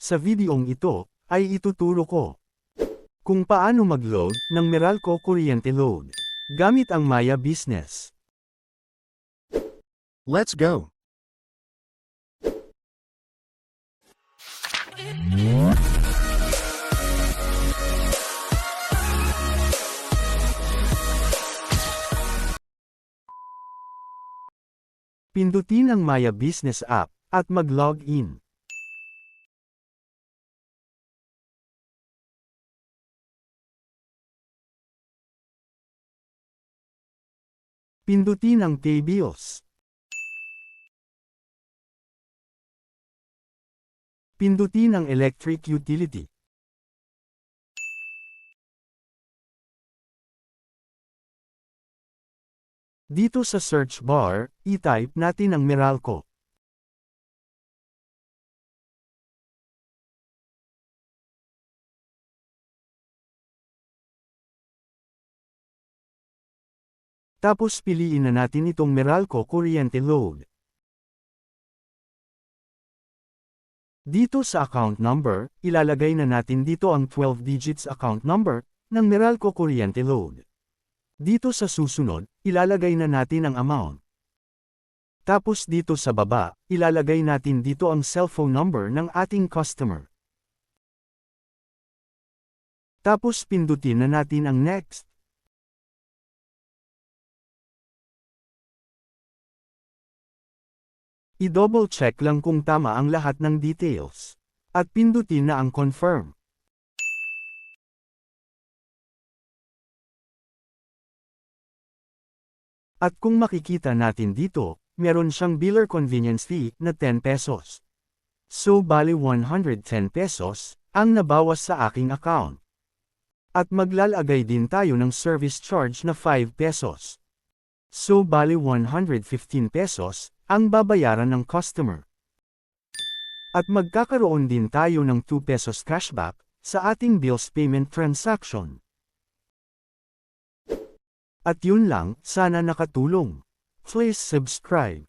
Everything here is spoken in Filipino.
Sa videong ito, ay ituturo ko kung paano mag-load ng Meralco Kuryente Load gamit ang Maya Business. Let's go. Pindutin ang Maya Business app at mag-log in. Pindutin ang Pay Bills. Pindutin ang Electric Utility. Dito sa search bar, i-type natin ang Meralco. Tapos piliin na natin itong Meralco Kuryente Load. Dito sa account number, ilalagay na natin dito ang 12 digits account number ng Meralco Kuryente Load. Dito sa susunod, ilalagay na natin ang amount. Tapos dito sa baba, ilalagay natin dito ang cellphone number ng ating customer. Tapos pindutin na natin ang next. I-double check lang kung tama ang lahat ng details. At pindutin na ang confirm. At kung makikita natin dito, meron siyang biller convenience fee na 10 pesos. So bali 110 pesos ang nabawas sa aking account. At maglalagay din tayo ng service charge na 5 pesos. So bali 115 pesos ang babayaran ng customer. At magkakaroon din tayo ng 2 pesos cashback sa ating bills payment transaction. At yun lang, sana nakatulong. Please subscribe.